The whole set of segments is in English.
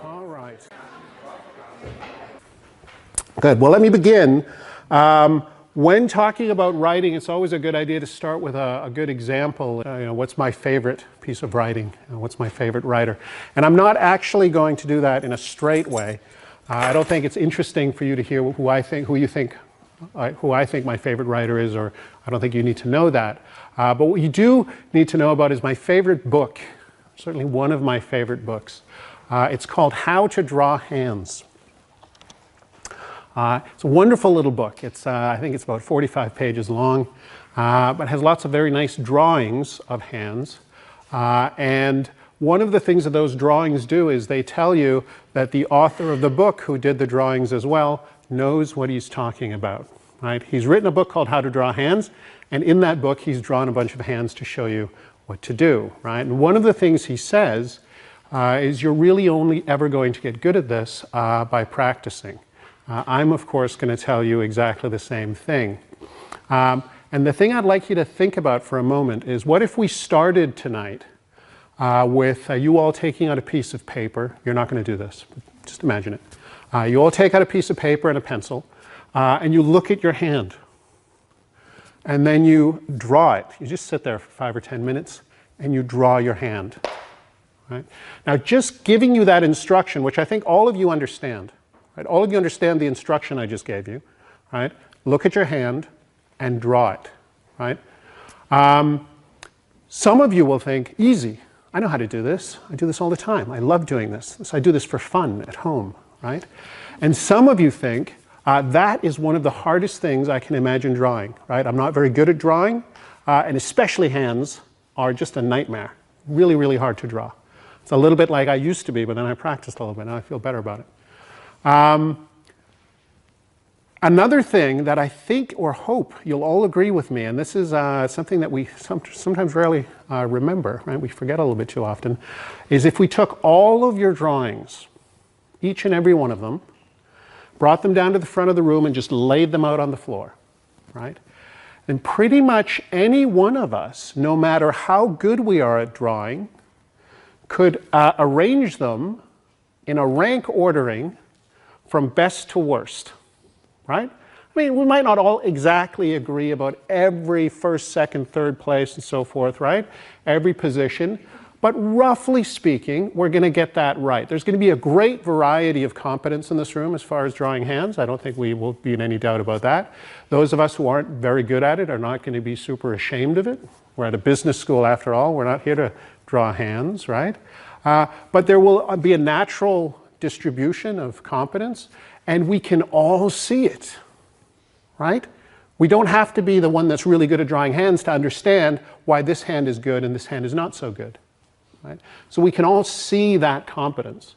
All right. Good. Well, let me begin. When talking about writing, it's always a good idea to start with a good example. What's my favorite piece of writing? What's my favorite writer? And I'm not actually going to do that in a straight way. I don't think it's interesting for you to hear who I think my favorite writer is, or I don't think you need to know that. But what you do need to know about is my favorite book, certainly one of my favorite books. It's called How to Draw Hands. It's a wonderful little book. I think it's about 45 pages long, but has lots of very nice drawings of hands. And one of the things that those drawings do is they tell you that the author of the book, who did the drawings as well, knows what he's talking about. Right? He's written a book called How to Draw Hands, and in that book he's drawn a bunch of hands to show you what to do. Right? And one of the things he says is you're really only ever going to get good at this by practicing. I'm, of course, going to tell you exactly the same thing. And the thing I'd like you to think about for a moment is, what if we started tonight with you all taking out a piece of paper. You're not going to do this, but just imagine it. You all take out a piece of paper and a pencil, and you look at your hand. And then you draw it. You just sit there for 5 or 10 minutes, and you draw your hand. Right? Now, just giving you that instruction, which I think all of you understand. Right? All of you understand the instruction I just gave you. Right? Look at your hand and draw it. Right? Some of you will think, easy. I know how to do this. I do this all the time. I love doing this. I do this for fun at home. Right? And some of you think, that is one of the hardest things I can imagine drawing. Right? I'm not very good at drawing, and especially hands are just a nightmare. Really, really hard to draw. It's a little bit like I used to be, but then I practiced a little bit. Now I feel better about it. Another thing that I think or hope you'll all agree with me, and this is something that we sometimes rarely remember, right? We forget a little bit too often, is if we took all of your drawings, each and every one of them, brought them down to the front of the room and just laid them out on the floor, right? Then pretty much any one of us, no matter how good we are at drawing, could arrange them in a rank ordering from best to worst, right? I mean, we might not all exactly agree about every first, second, third place and so forth, right? Every position, but roughly speaking, we're going to get that right. There's going to be a great variety of competence in this room as far as drawing hands. I don't think we will be in any doubt about that. Those of us who aren't very good at it are not going to be super ashamed of it. We're at a business school after all. We're not here to draw hands, right? But there will be a natural distribution of competence, and we can all see it, right? We don't have to be the one that's really good at drawing hands to understand why this hand is good and this hand is not so good, right? So we can all see that competence.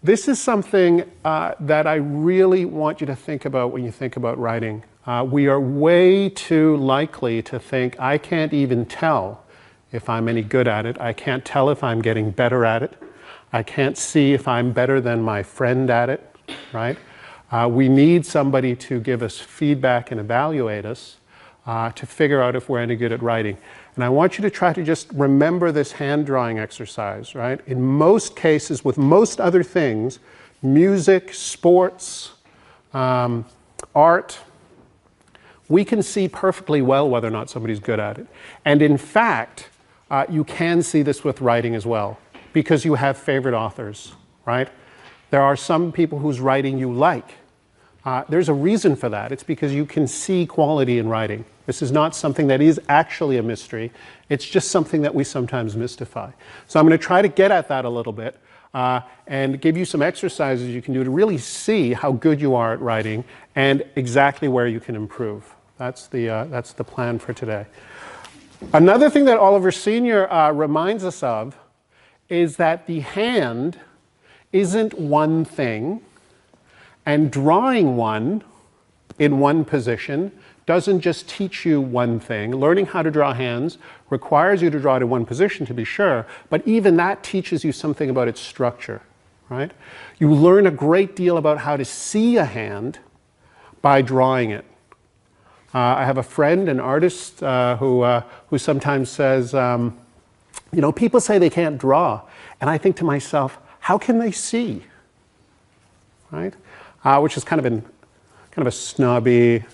This is something that I really want you to think about when you think about writing. We are way too likely to think, I can't even tell if I'm any good at it. I can't tell if I'm getting better at it. I can't see if I'm better than my friend at it, right? We need somebody to give us feedback and evaluate us to figure out if we're any good at writing. And I want you to try to just remember this hand drawing exercise, right? In most cases, with most other things, music, sports, art, we can see perfectly well whether or not somebody's good at it. And in fact, you can see this with writing as well, because you have favorite authors, right? There are some people whose writing you like. There's a reason for that. It's because you can see quality in writing. This is not something that is actually a mystery. It's just something that we sometimes mystify. So I'm going to try to get at that a little bit and give you some exercises you can do to really see how good you are at writing and exactly where you can improve. That's the plan for today. Another thing that Oliver Sr. Reminds us of is that the hand isn't one thing, and drawing one in one position doesn't just teach you one thing. Learning how to draw hands requires you to draw it in one position, to be sure, but even that teaches you something about its structure, right? You learn a great deal about how to see a hand by drawing it. I have a friend, an artist, who sometimes says, you know, people say they can't draw. And I think to myself, how can they see? Right? Which is kind of a snobby,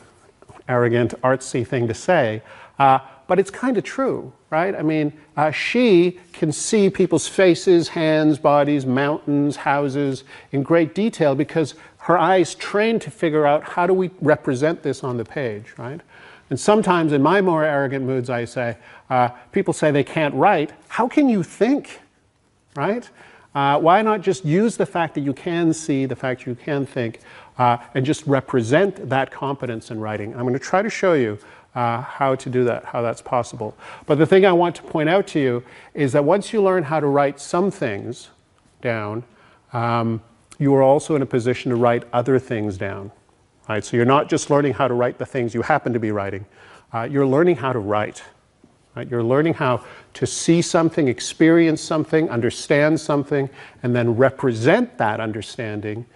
arrogant, artsy thing to say, but it's kind of true, right? I mean, she can see people's faces, hands, bodies, mountains, houses in great detail because her eyes trained to figure out how do we represent this on the page, right? And sometimes in my more arrogant moods I say, people say they can't write. How can you think, right? Why not just use the fact that you can see, the fact you can think, and just represent that competence in writing? I'm going to try to show you how to do that, how that's possible. But the thing I want to point out to you is that once you learn how to write some things down, you are also in a position to write other things down. Right? So you're not just learning how to write the things you happen to be writing. You're learning how to write. Right? You're learning how to see something, experience something, understand something, and then represent that understanding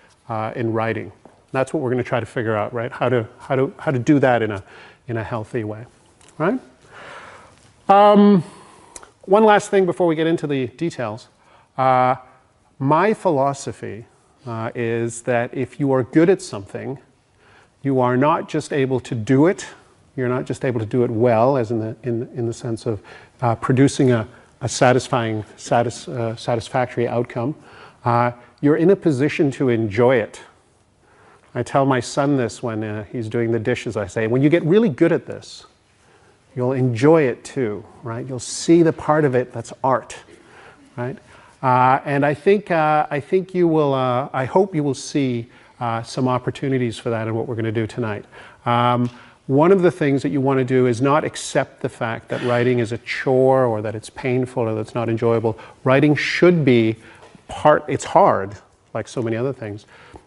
in writing. That's what we're going to try to figure out, right? How to do that in a healthy way, right? One last thing before we get into the details. My philosophy is that if you are good at something, you are not just able to do it, you're not just able to do it well, as in the sense of producing a satisfactory outcome. You're in a position to enjoy it. I tell my son this when he's doing the dishes. I say, when you get really good at this, you'll enjoy it too, right? You'll see the part of it that's art, right? And I think you will. I hope you will see some opportunities for that in what we're going to do tonight. One of the things that you want to do is not accept the fact that writing is a chore or that it's painful or that it's not enjoyable. Writing should be it's hard, like so many other things,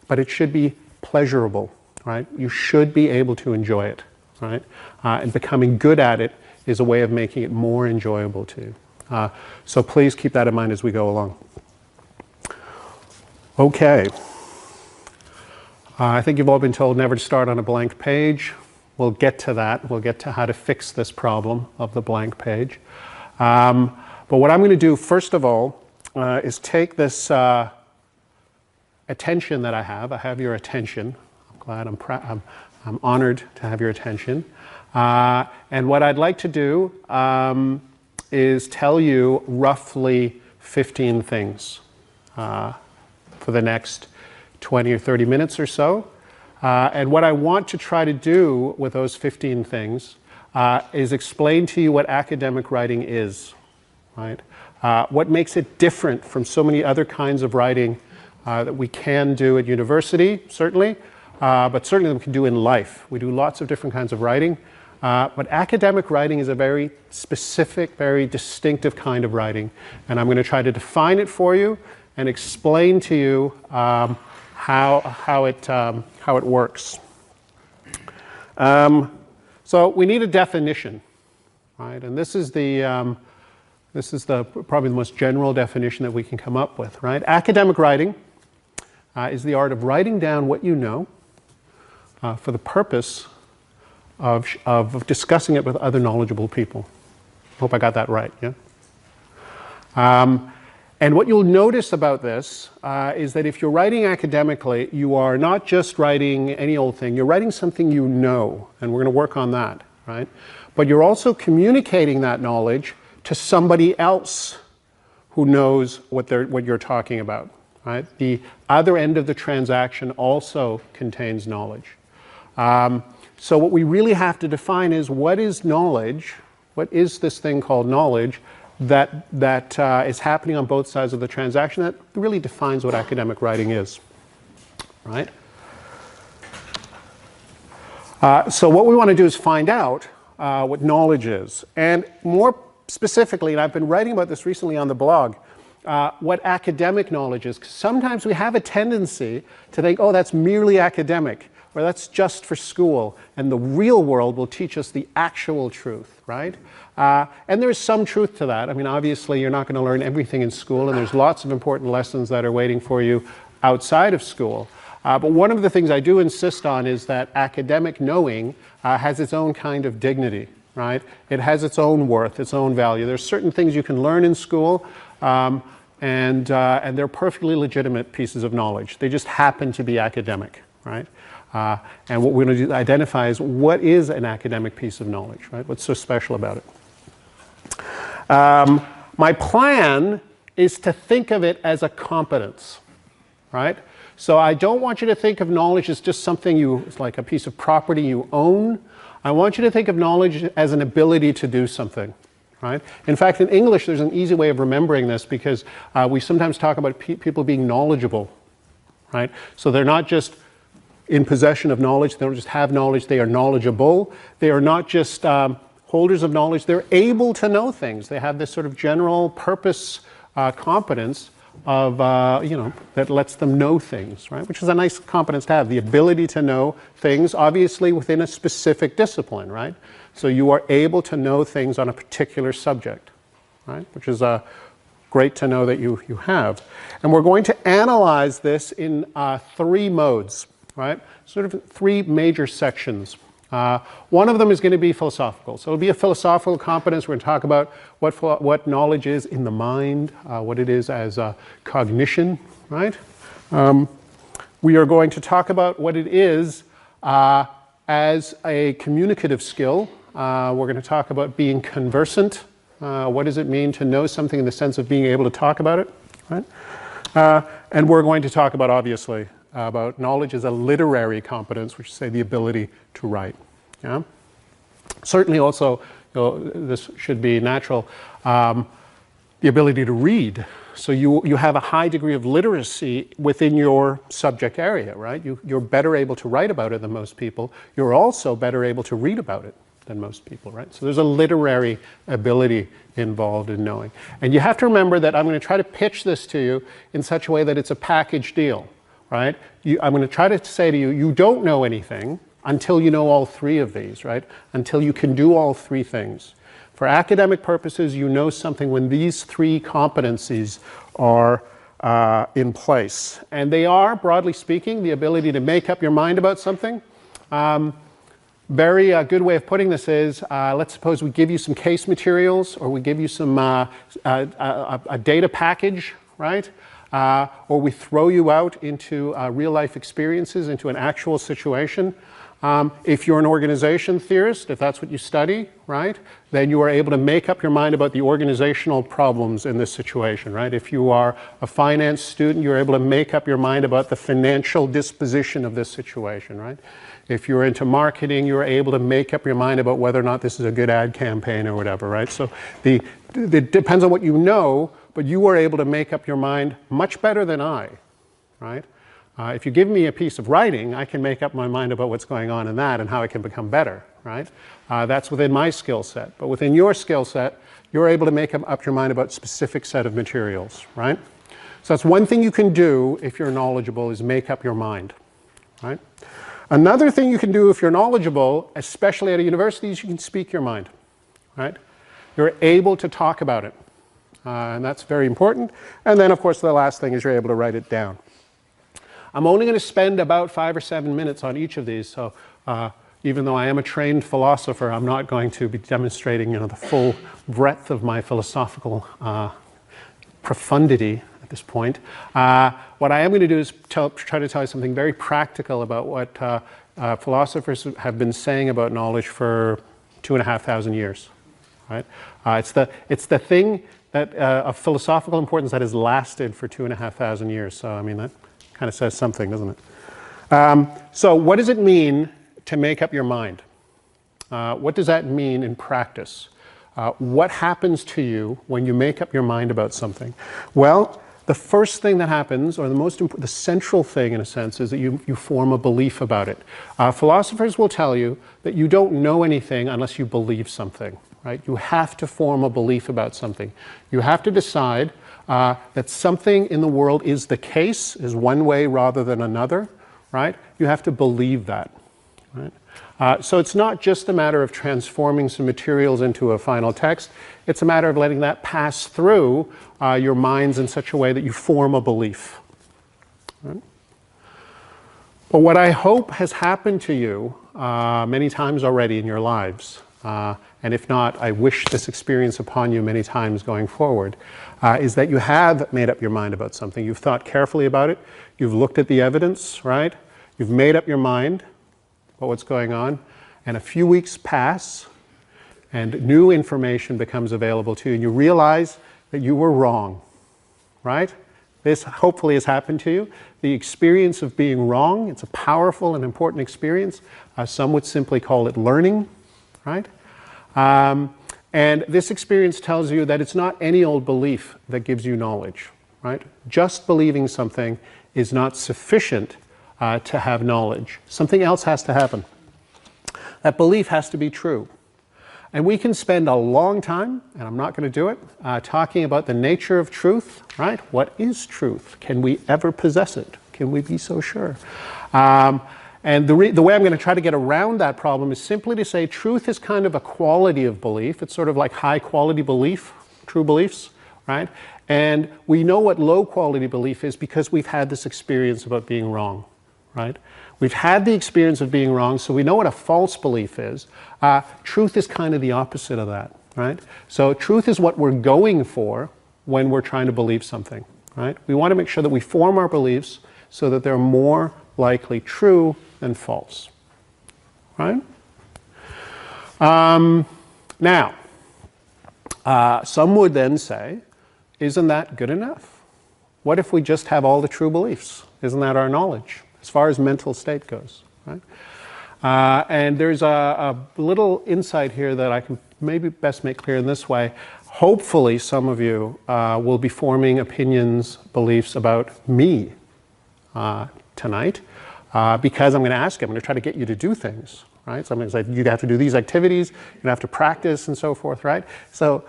but it should be pleasurable, right? You should be able to enjoy it, right? And becoming good at it is a way of making it more enjoyable too. So please keep that in mind as we go along. Okay. I think you've all been told never to start on a blank page. We'll get to that. We'll get to how to fix this problem of the blank page. But what I'm going to do first of all is take this attention that I have. I have your attention. I'm glad. I'm honored to have your attention. And what I'd like to do is tell you roughly 15 things for the next 20 or 30 minutes or so. And what I want to try to do with those 15 things is explain to you what academic writing is, right? What makes it different from so many other kinds of writing that we can do at university, certainly, but certainly that we can do in life. We do lots of different kinds of writing, but academic writing is a very specific, very distinctive kind of writing. And I'm going to try to define it for you and explain to you how it works. So we need a definition, right? And this is probably the most general definition that we can come up with, right? Academic writing is the art of writing down what you know for the purpose of discussing it with other knowledgeable people. Hope I got that right, yeah? And what you'll notice about this is that if you're writing academically, you are not just writing any old thing, you're writing something you know, and we're going to work on that, right? But you're also communicating that knowledge to somebody else who knows what you're talking about, right? The other end of the transaction also contains knowledge. So what we really have to define is what is knowledge, what is this thing called knowledge, that is happening on both sides of the transaction that really defines what academic writing is, right? So what we want to do is find out what knowledge is. And more specifically, and I've been writing about this recently on the blog, what academic knowledge is. 'Cause sometimes we have a tendency to think, oh, that's merely academic, or that's just for school, and the real world will teach us the actual truth, right? And there's some truth to that. I mean, obviously, you're not going to learn everything in school, and there's lots of important lessons that are waiting for you outside of school. But one of the things I do insist on is that academic knowing has its own kind of dignity, right? It has its own worth, its own value. There's certain things you can learn in school and they're perfectly legitimate pieces of knowledge. They just happen to be academic, right? And what we're going to do, identify is what is an academic piece of knowledge, right? What's so special about it? My plan is to think of it as a competence, right? So I don't want you to think of knowledge as just something it's like a piece of property you own. I want you to think of knowledge as an ability to do something, right? In fact, in English, there's an easy way of remembering this because we sometimes talk about people being knowledgeable, right? So they're not just in possession of knowledge, they don't just have knowledge, they are knowledgeable. They are not just holders of knowledge, they're able to know things. They have this sort of general purpose competence of, that lets them know things, right? Which is a nice competence to have, the ability to know things, obviously within a specific discipline, right? So you are able to know things on a particular subject, right? Which is great to know that you have. And we're going to analyze this in 3 modes, right? Sort of 3 major sections. One of them is going to be philosophical. So it'll be a philosophical competence. We're going to talk about what knowledge is in the mind, what it is as cognition, right? We are going to talk about what it is as a communicative skill. We're going to talk about being conversant. What does it mean to know something in the sense of being able to talk about it, right? And we're going to talk about, obviously, about knowledge as a literary competence, which is, say, the ability to write. Yeah? Certainly also, this should be natural, the ability to read. So you have a high degree of literacy within your subject area, right? You're better able to write about it than most people. You're also better able to read about it than most people, right? So there's a literary ability involved in knowing. And you have to remember that I'm going to try to pitch this to you in such a way that it's a package deal. Right? I'm going to try to say to you, you don't know anything until you know all 3 of these, right? Until you can do all 3 things. For academic purposes, you know something when these 3 competencies are in place. And they are, broadly speaking, the ability to make up your mind about something. Very good way of putting this is, let's suppose we give you some case materials or we give you some a data package, right? Or we throw you out into real-life experiences, into an actual situation. If you're an organization theorist, if that's what you study, right, then you are able to make up your mind about the organizational problems in this situation, right? If you are a finance student, you're able to make up your mind about the financial disposition of this situation, right? If you're into marketing, you're able to make up your mind about whether or not this is a good ad campaign or whatever, right? So it depends on what you know, but you are able to make up your mind much better than I, right? If you give me a piece of writing, I can make up my mind about what's going on in that and how it can become better, right? That's within my skill set. But within your skill set, you're able to make up your mind about a specific set of materials, right? So that's one thing you can do if you're knowledgeable is make up your mind, right? Another thing you can do if you're knowledgeable, especially at a university, is you can speak your mind, right? You're able to talk about it. And that's very important. And then, of course, the last thing is you're able to write it down. I'm only going to spend about 5 or 7 minutes on each of these. So even though I am a trained philosopher, I'm not going to be demonstrating the full breadth of my philosophical profundity at this point. What I am going to do is try to tell you something very practical about what philosophers have been saying about knowledge for 2,500 years. Right? It's the thing that of philosophical importance that has lasted for 2,500 years. So I mean that kind of says something, doesn't it? So what does it mean to make up your mind? What does that mean in practice? What happens to you when you make up your mind about something? Well, the first thing that happens, or the central thing in a sense, is that you form a belief about it. Philosophers will tell you that you don't know anything unless you believe something. Right? You have to form a belief about something. You have to decide that something in the world is the case, is one way rather than another, right? You have to believe that, right? So it's not just a matter of transforming some materials into a final text. It's a matter of letting that pass through your minds in such a way that you form a belief. Right? But what I hope has happened to you many times already in your lives, and if not, I wish this experience upon you many times going forward, is that you have made up your mind about something. You've thought carefully about it. You've looked at the evidence, right? You've made up your mind about what's going on, and a few weeks pass, and new information becomes available to you, and you realize that you were wrong, right? This hopefully has happened to you. The experience of being wrong, it's a powerful and important experience. Some would simply call it learning, right? And this experience tells you that it's not any old belief that gives you knowledge, right? Just believing something is not sufficient to have knowledge. Something else has to happen. That belief has to be true. And we can spend a long time, and I'm not going to do it, talking about the nature of truth, right? What is truth? Can we ever possess it? Can we be so sure? And the way I'm going to try to get around that problem is simply to say truth is kind of a quality of belief. It's sort of like high quality belief, true beliefs, right? And we know what low quality belief is because we've had this experience about being wrong, right? We've had the experience of being wrong, so we know what a false belief is. Truth is kind of the opposite of that, right? So truth is what we're going for when we're trying to believe something, right? We want to make sure that we form our beliefs so that they're more likely true than false, right? Now, some would then say, isn't that good enough? What if we just have all the true beliefs? Isn't that our knowledge, as far as mental state goes, right? And there's a little insight here that I can maybe best make clear in this way. Hopefully some of you will be forming opinions, beliefs about me tonight, because I'm going to ask you, I'm going to try to get you to do things, right? So I'm going to say, you have to do these activities, you have to practice and so forth, right? So,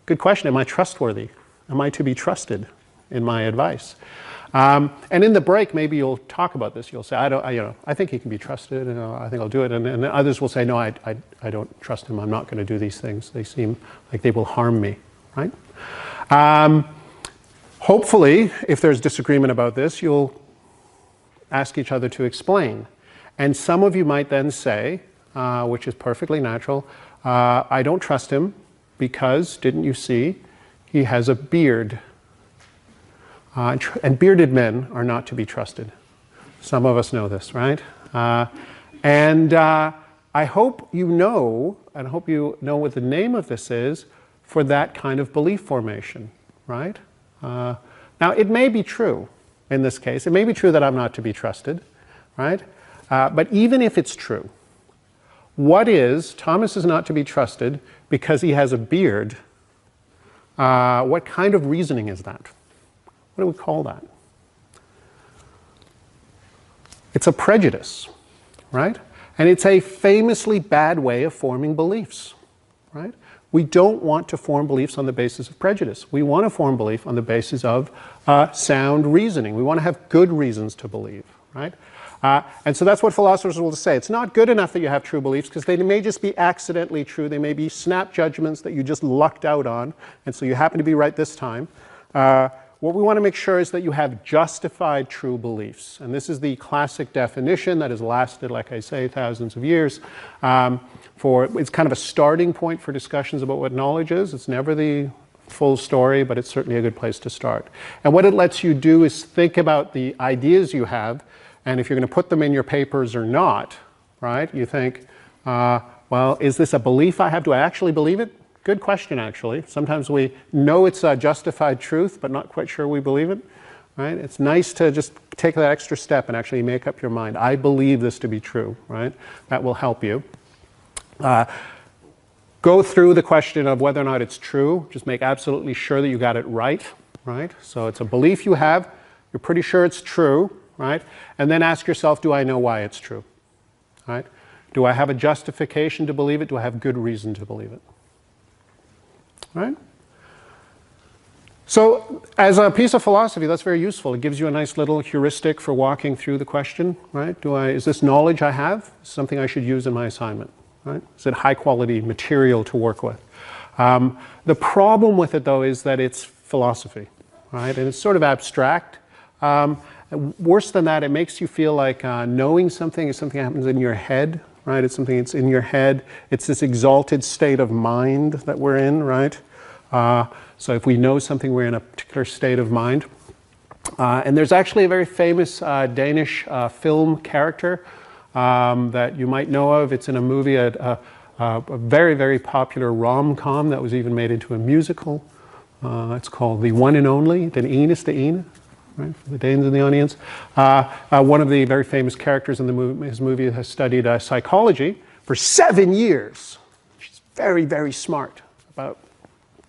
good question, am I trustworthy? Am I to be trusted in my advice? And in the break, maybe you'll talk about this. You'll say, I think he can be trusted, and I think I'll do it. And others will say, no, I don't trust him. I'm not going to do these things. They seem like they will harm me, right? Hopefully, if there's disagreement about this, you'll ask each other to explain. And some of you might then say, which is perfectly natural, I don't trust him because, didn't you see, he has a beard. And bearded men are not to be trusted. Some of us know this, right? And I hope you know, and I hope you know what the name of this is for that kind of belief formation, right? Now, it may be true in this case. It may be true that I'm not to be trusted, right? But even if it's true, what is Thomas is not to be trusted because he has a beard? What kind of reasoning is that? What do we call that? It's a prejudice, right? And it's a famously bad way of forming beliefs, right? We don't want to form beliefs on the basis of prejudice. We want to form belief on the basis of sound reasoning. We want to have good reasons to believe, right? And so that's what philosophers will say. It's not good enough that you have true beliefs because they may just be accidentally true. They may be snap judgments that you just lucked out on, and so you happen to be right this time. What we want to make sure is that you have justified true beliefs. And this is the classic definition that has lasted, like I say, thousands of years. It's kind of a starting point for discussions about what knowledge is. It's never the full story, but it's certainly a good place to start. And what it lets you do is think about the ideas you have, and if you're going to put them in your papers or not, right? You think, well, is this a belief I have? Do I actually believe it? Good question, actually. Sometimes we know it's a justified truth, but not quite sure we believe it, right? It's nice to just take that extra step and actually make up your mind. I believe this to be true, right? That will help you. Go through the question of whether or not it's true. Just make absolutely sure that you got it right, right? So it's a belief you have. You're pretty sure it's true, right? And then ask yourself, do I know why it's true, right? Do I have a justification to believe it? Do I have good reason to believe it? Right? So as a piece of philosophy, that's very useful. It gives you a nice little heuristic for walking through the question, right? Is this knowledge I have something I should use in my assignment, right? Is it high quality material to work with? The problem with it, though, is that it's philosophy, right? And it's sort of abstract. Worse than that, it makes you feel like knowing something is something that happens in your head, right? It's something that's in your head. It's this exalted state of mind that we're in, right? So if we know something, we're in a particular state of mind. And there's actually a very famous Danish film character that you might know of. It's in a movie, a very, very popular rom-com that was even made into a musical. It's called The One and Only, Den Eneste Ene, right, for the Danes in the audience. One of the very famous characters in his movie has studied psychology for 7 years. She's very, very smart about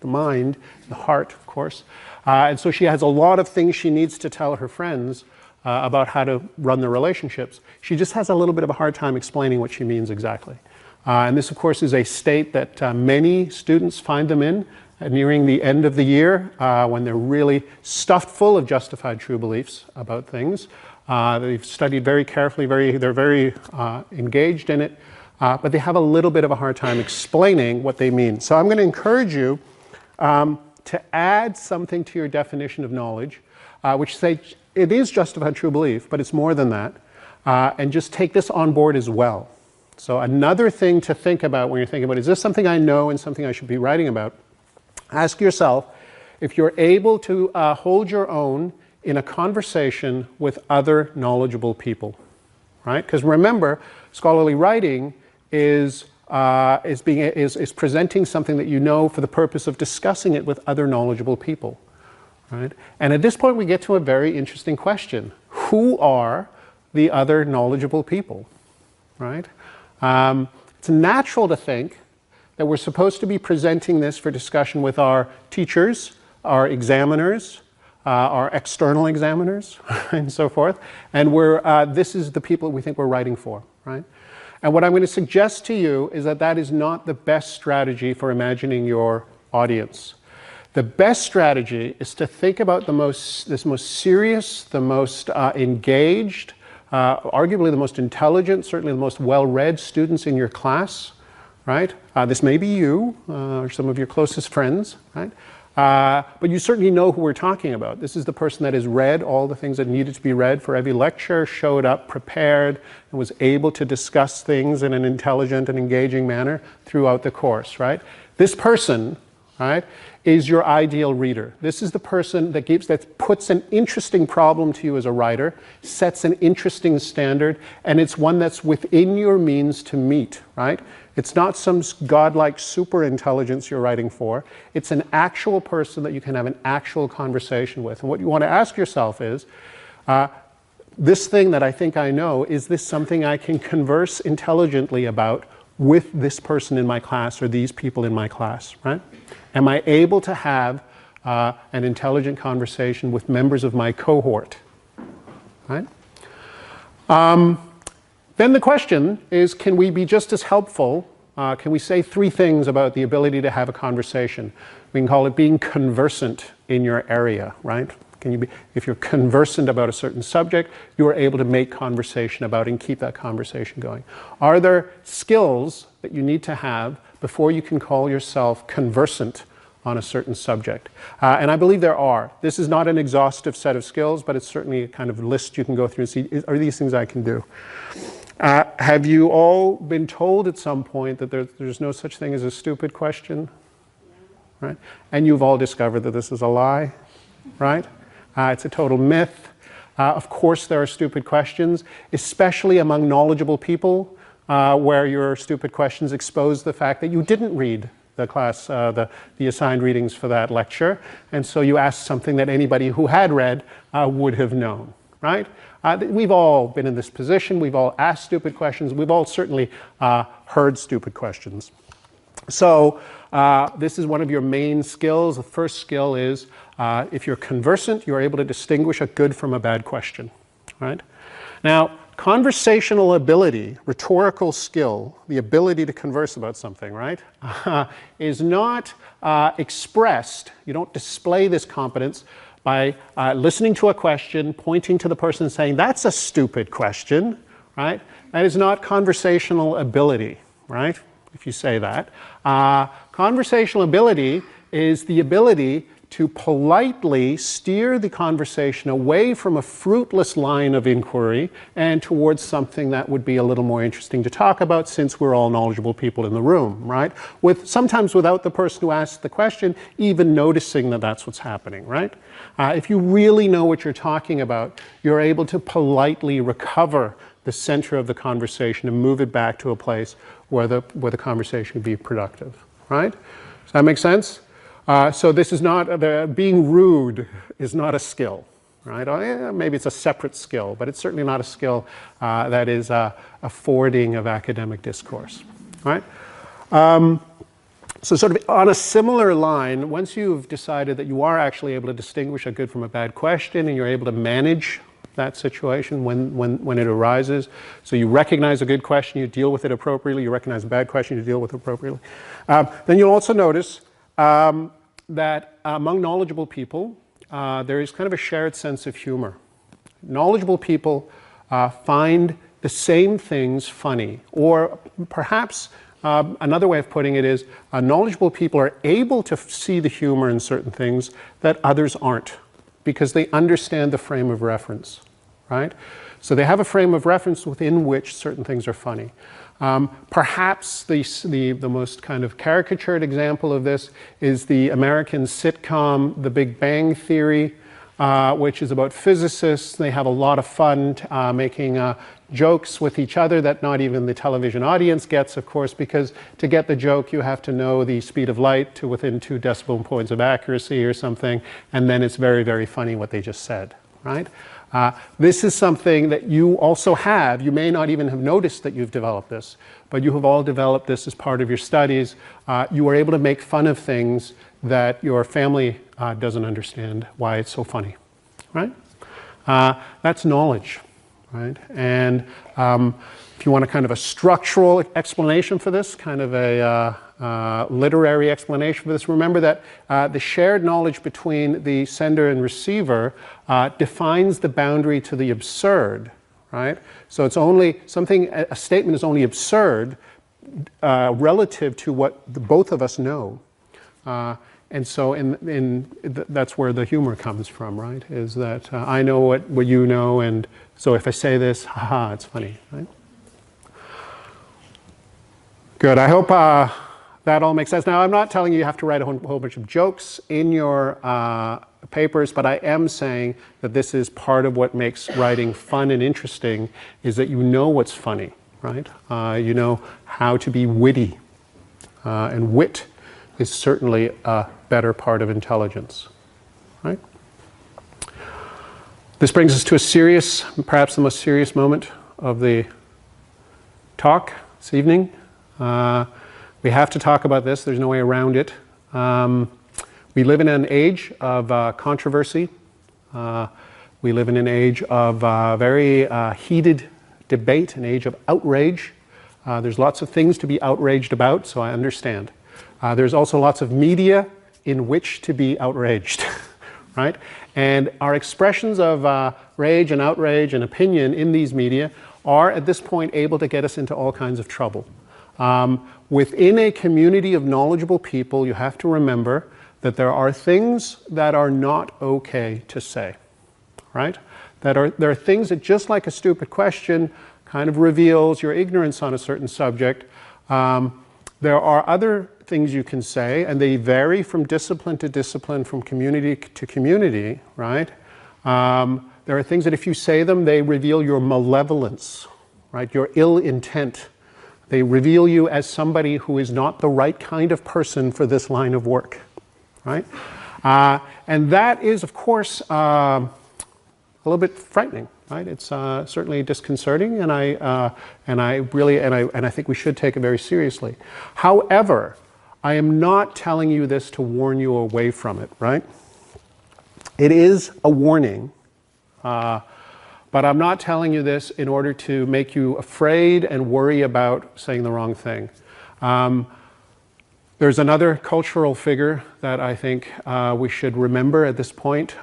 the mind, the heart, of course. And so she has a lot of things she needs to tell her friends about how to run their relationships. She just has a little bit of a hard time explaining what she means exactly. And this, of course, is a state that many students find them in nearing the end of the year when they're really stuffed full of justified true beliefs about things. They've studied very carefully, they're very engaged in it, but they have a little bit of a hard time explaining what they mean. So I'm going to encourage you to add something to your definition of knowledge, which say it is justified true belief, but it's more than that, and just take this on board as well. So another thing to think about when you're thinking about, is this something I know and something I should be writing about? Ask yourself if you're able to hold your own in a conversation with other knowledgeable people, right? Because remember, scholarly writing is presenting something that you know for the purpose of discussing it with other knowledgeable people, right? And at this point, we get to a very interesting question. Who are the other knowledgeable people, right? It's natural to think that we're supposed to be presenting this for discussion with our teachers, our examiners, our external examiners, and so forth. And this is the people we think we're writing for, right? And what I'm going to suggest to you is that that is not the best strategy for imagining your audience. The best strategy is to think about the most serious, the most engaged, arguably the most intelligent, certainly the most well-read students in your class, right? This may be you or some of your closest friends, right? But you certainly know who we're talking about. This is the person that has read all the things that needed to be read for every lecture, showed up prepared, and was able to discuss things in an intelligent and engaging manner throughout the course, right? This person, right, is your ideal reader. This is the person that puts an interesting problem to you as a writer, sets an interesting standard, and it's one that's within your means to meet, right? It's not some godlike super intelligence you're writing for. It's an actual person that you can have an actual conversation with. And what you want to ask yourself is, this thing that I think I know, is this something I can converse intelligently about with this person in my class or these people in my class, right? Am I able to have an intelligent conversation with members of my cohort, right? Then the question is, can we be just as helpful? Can we say 3 things about the ability to have a conversation? We can call it being conversant in your area, right? If you're conversant about a certain subject, you're able to make conversation about it and keep that conversation going. Are there skills that you need to have before you can call yourself conversant on a certain subject? And I believe there are. This is not an exhaustive set of skills, but it's certainly a kind of list you can go through and see, are these things I can do? Have you all been told at some point that there's no such thing as a stupid question? Right? And you've all discovered that this is a lie, right? It's a total myth. Of course there are stupid questions, especially among knowledgeable people, where your stupid questions expose the fact that you didn't read the class, the assigned readings for that lecture, and so you asked something that anybody who had read would have known, right? We've all been in this position. We've all asked stupid questions. We've all certainly heard stupid questions. So this is one of your main skills. The first skill is, if you're conversant, you're able to distinguish a good from a bad question, right? Now, conversational ability, rhetorical skill, the ability to converse about something, right, is not expressed. You don't display this competence by listening to a question, pointing to the person and saying, that's a stupid question, right? That is not conversational ability, right? If you say that. Conversational ability is the ability to politely steer the conversation away from a fruitless line of inquiry and towards something that would be a little more interesting to talk about, since we're all knowledgeable people in the room, right? Sometimes without the person who asked the question even noticing that that's what's happening, right? If you really know what you're talking about, you're able to politely recover the center of the conversation and move it back to a place where the conversation can be productive, right? Does that make sense? So this is not, being rude is not a skill, right? Maybe it's a separate skill, but it's certainly not a skill that is a forwarding of academic discourse, right? So sort of on a similar line, once you've decided that you are actually able to distinguish a good from a bad question, and you're able to manage that situation when it arises, so you recognize a good question, you deal with it appropriately, you recognize a bad question, you deal with it appropriately, then you'll also notice that among knowledgeable people, there is kind of a shared sense of humor. Knowledgeable people find the same things funny, or perhaps another way of putting it is knowledgeable people are able to see the humor in certain things that others aren't, because they understand the frame of reference, right? So they have a frame of reference within which certain things are funny. Perhaps the most kind of caricatured example of this is the American sitcom The Big Bang Theory, which is about physicists. They have a lot of fun making jokes with each other that not even the television audience gets, of course, because to get the joke you have to know the speed of light to within 2 decimal points of accuracy or something, and then it's very, very funny what they just said, right? This is something that you also have. You may not even have noticed that you've developed this, but you have all developed this as part of your studies. You are able to make fun of things that your family doesn't understand why it's so funny, right? That's knowledge, right? And if you want a kind of a structural explanation for this, kind of a literary explanation for this, remember that the shared knowledge between the sender and receiver defines the boundary to the absurd, right? So it's only something, a statement is only absurd relative to what both of us know. And so that's where the humor comes from, right? Is that I know what you know, and so if I say this, haha, it's funny, right? Good, I hope that all makes sense. Now, I'm not telling you you have to write a whole bunch of jokes in your papers, but I am saying that this is part of what makes writing fun and interesting, is that you know what's funny, right? You know how to be witty, and wit is certainly a better part of intelligence, right? This brings us to a serious, perhaps the most serious moment of the talk this evening. We have to talk about this. There's no way around it. We live in an age of controversy. We live in an age of very heated debate, an age of outrage. There's lots of things to be outraged about, so I understand. There's also lots of media in which to be outraged, right? And our expressions of rage and outrage and opinion in these media are at this point able to get us into all kinds of trouble. Within a community of knowledgeable people, you have to remember that there are things that are not okay to say, right? There are things that, just like a stupid question kind of reveals your ignorance on a certain subject, there are other things you can say, and they vary from discipline to discipline, from community to community, right? There are things that if you say them, they reveal your malevolence, right? Your ill intent. They reveal you as somebody who is not the right kind of person for this line of work, right? And that is, of course, a little bit frightening, right? It's certainly disconcerting, and I think we should take it very seriously. However, I am not telling you this to warn you away from it, right? It is a warning. But I'm not telling you this in order to make you afraid and worry about saying the wrong thing. There's another cultural figure that I think we should remember at this point.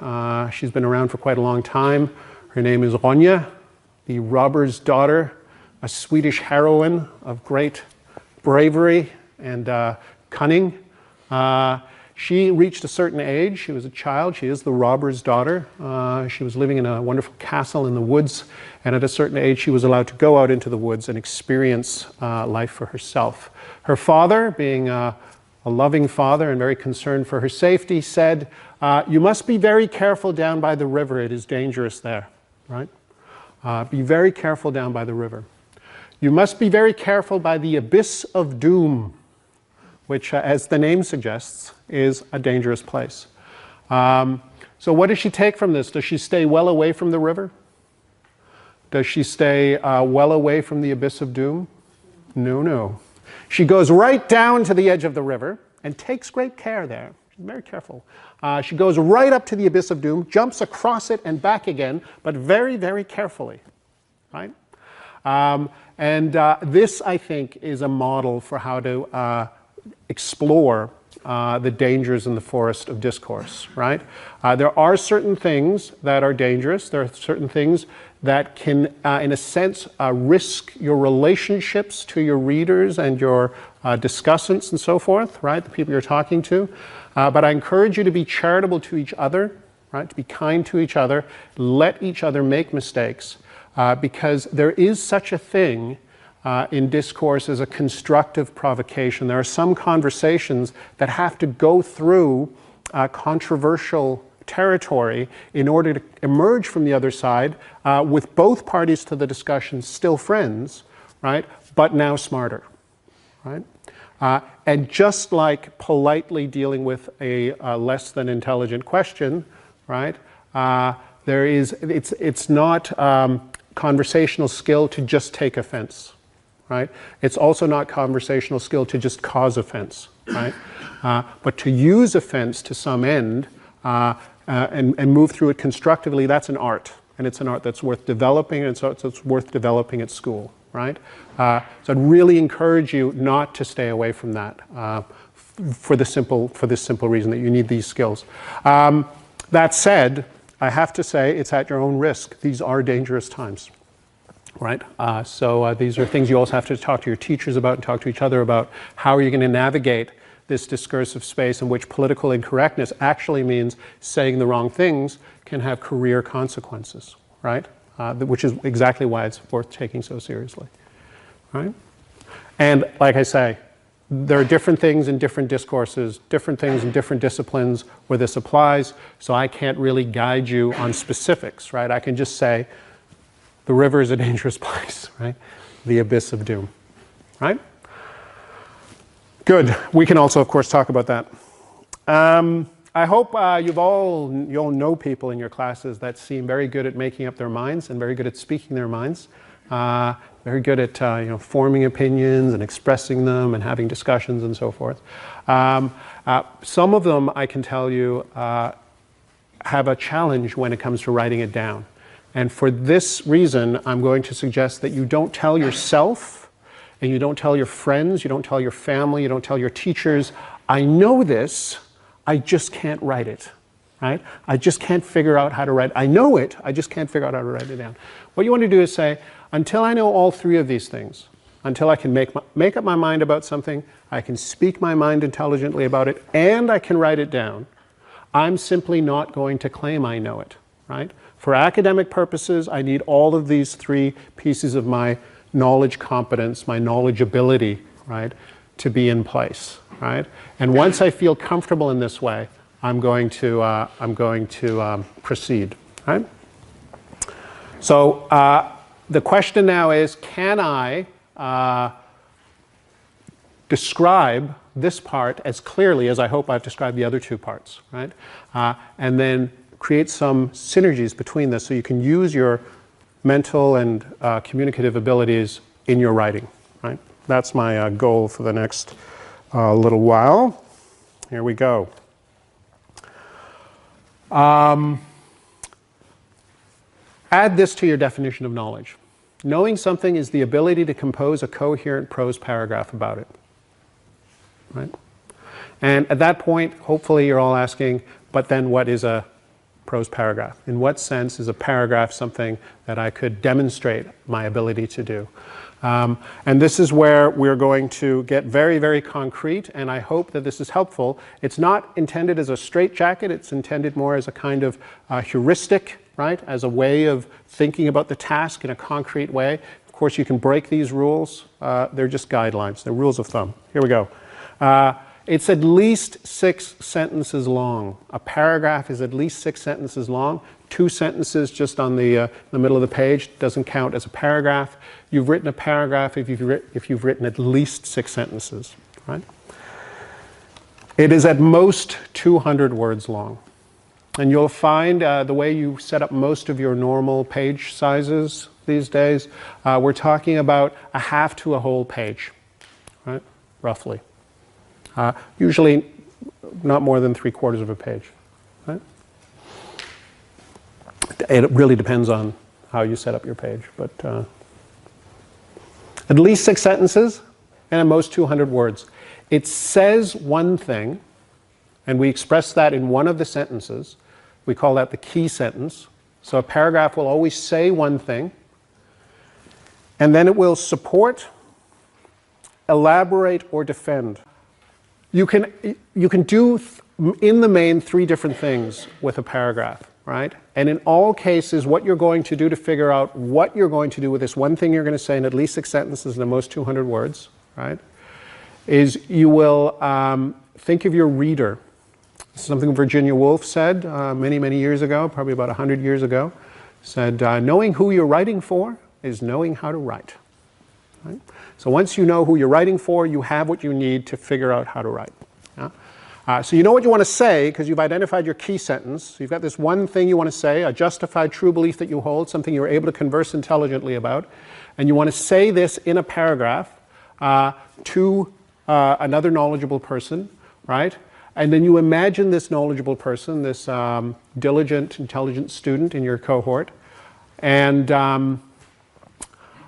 She's been around for quite a long time. Her name is Ronja, the robber's daughter, a Swedish heroine of great bravery and cunning. She reached a certain age. She was a child. She is the robber's daughter. She was living in a wonderful castle in the woods, and at a certain age she was allowed to go out into the woods and experience life for herself. Her father, being a loving father and very concerned for her safety, said, you must be very careful down by the river. It is dangerous there, right? Be very careful down by the river. You must be very careful by the abyss of doom, which, as the name suggests, is a dangerous place. So what does she take from this? Does she stay well away from the river? Does she stay well away from the abyss of doom? No, no. She goes right down to the edge of the river and takes great care there. She's very careful. She goes right up to the abyss of doom, jumps across it and back again, but very, very carefully, right? This, I think, is a model for how to explore the dangers in the forest of discourse, right? There are certain things that are dangerous. There are certain things that can, in a sense, risk your relationships to your readers and your discussants and so forth, right? The people you're talking to. But I encourage you to be charitable to each other, right? To be kind to each other. Let each other make mistakes, because there is such a thing in discourse as a constructive provocation. There are some conversations that have to go through controversial territory in order to emerge from the other side with both parties to the discussion still friends, right? But now smarter, right? And just like politely dealing with a less than intelligent question, right? It's not conversational skill to just take offense, right? It's also not conversational skill to just cause offense, right? But to use offense to some end and move through it constructively, that's an art. And it's an art that's worth developing, and so it's worth developing at school, right? So I'd really encourage you not to stay away from that for this simple reason that you need these skills. That said, I have to say it's at your own risk. These are dangerous times, right? So these are things you also have to talk to your teachers about and talk to each other about. How are you going to navigate this discursive space in which political incorrectness actually means saying the wrong things can have career consequences, right? Which is exactly why it's worth taking so seriously, right? And like I say, there are different things in different discourses, different things in different disciplines where this applies, so I can't really guide you on specifics, right? I can just say, the river is a dangerous place, right? The abyss of doom, right? Good. We can also, of course, talk about that. I hope you all know people in your classes that seem very good at making up their minds and very good at speaking their minds. Very good at forming opinions and expressing them and having discussions and so forth. Some of them, I can tell you, have a challenge when it comes to writing it down. And for this reason, I'm going to suggest that you don't tell yourself and you don't tell your friends, you don't tell your family, you don't tell your teachers, I know this, I just can't write it, right? I just can't figure out how to write. I know it, I just can't figure out how to write it down. What you want to do is say, until I know all three of these things, until I can make up my mind about something, I can speak my mind intelligently about it, and I can write it down, I'm simply not going to claim I know it, right? For academic purposes, I need all of these three pieces of my knowledge competence, my knowledge ability, right, to be in place, right? And once I feel comfortable in this way, I'm going to proceed, right? So the question now is, can I describe this part as clearly as I hope I've described the other two parts, right? And then create some synergies between this so you can use your mental and communicative abilities in your writing, right? That's my goal for the next little while. Here we go. Add this to your definition of knowledge. Knowing something is the ability to compose a coherent prose paragraph about it, right? And at that point, hopefully you're all asking, but then what is a prose paragraph? In what sense is a paragraph something that I could demonstrate my ability to do? And this is where we're going to get very, very concrete, and I hope that this is helpful. It's not intended as a straitjacket, it's intended more as a kind of heuristic, right? As a way of thinking about the task in a concrete way. Of course, you can break these rules. They're just guidelines. They're rules of thumb. Here we go. It's at least 6 sentences long. A paragraph is at least 6 sentences long. 2 sentences just on the middle of the page doesn't count as a paragraph. You've written a paragraph if you've written at least 6 sentences, right? It is at most 200 words long. And you'll find the way you set up most of your normal page sizes these days, we're talking about a half to a whole page, right? Roughly. Usually not more than 3/4 of a page, right? It really depends on how you set up your page, but at least 6 sentences and at most 200 words. It says one thing, and we express that in one of the sentences. We call that the key sentence. So a paragraph will always say one thing, and then it will support, elaborate, or defend. You can do, in the main, 3 different things with a paragraph. Right? And in all cases, what you're going to do to figure out what you're going to do with this one thing you're going to say in at least 6 sentences and at most 200 words, right, is you will think of your reader. This is something Virginia Woolf said many, many years ago, probably about 100 years ago. Said, knowing who you're writing for is knowing how to write. Right? So once you know who you're writing for, you have what you need to figure out how to write. Yeah? So you know what you want to say because you've identified your key sentence. So you've got this one thing you want to say, a justified true belief that you hold, something you're able to converse intelligently about. And you want to say this in a paragraph to another knowledgeable person, right? And then you imagine this knowledgeable person, this diligent, intelligent student in your cohort. And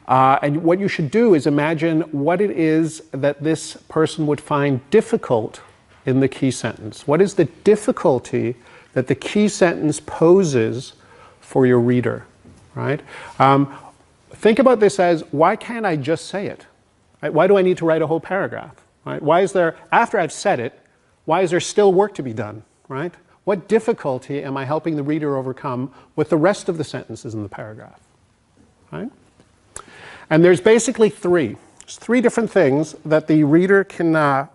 what you should do is imagine what it is that this person would find difficult in the key sentence. What is the difficulty that the key sentence poses for your reader, right? Think about this as, why can't I just say it? Right? Why do I need to write a whole paragraph? Right? Why is there, after I've said it, why is there still work to be done, right? What difficulty am I helping the reader overcome with the rest of the sentences in the paragraph, right? And there's basically 3. There's 3 different things that the reader can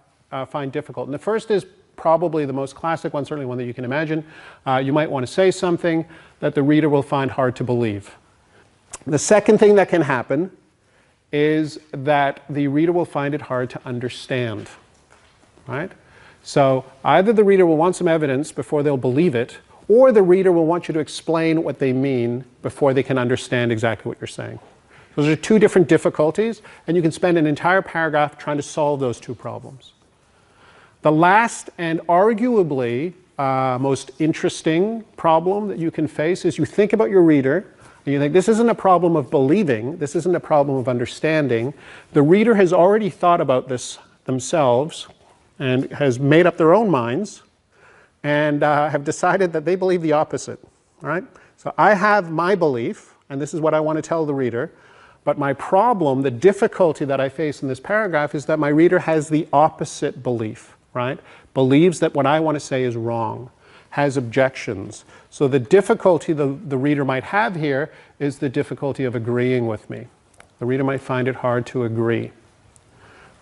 find difficult. And the first is probably the most classic one, certainly one that you can imagine. You might want to say something that the reader will find hard to believe. The second thing that can happen is that the reader will find it hard to understand, right? So either the reader will want some evidence before they'll believe it, or the reader will want you to explain what they mean before they can understand exactly what you're saying. Those are 2 different difficulties, and you can spend an entire paragraph trying to solve those 2 problems. The last and arguably most interesting problem that you can face is you think about your reader and you think this isn't a problem of believing, this isn't a problem of understanding. The reader has already thought about this themselves and has made up their own minds and have decided that they believe the opposite. All right? So I have my belief, and this is what I want to tell the reader, but my problem, the difficulty that I face in this paragraph is that my reader has the opposite belief. Right? Believes that what I want to say is wrong, has objections. So the difficulty the reader might have here is the difficulty of agreeing with me. The reader might find it hard to agree.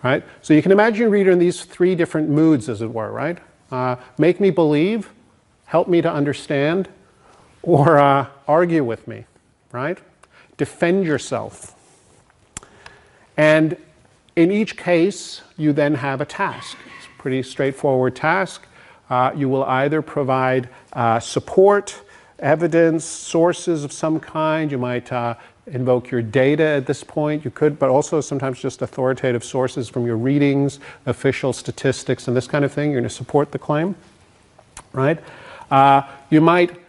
Right? So you can imagine your reader in these 3 different moods, as it were, right? Make me believe, help me to understand, or argue with me, right? Defend yourself. And in each case, you then have a task. Pretty straightforward task. You will either provide support, evidence, sources of some kind. You might invoke your data at this point. You could, but also sometimes just authoritative sources from your readings, official statistics, and this kind of thing. You're going to support the claim, right? You might,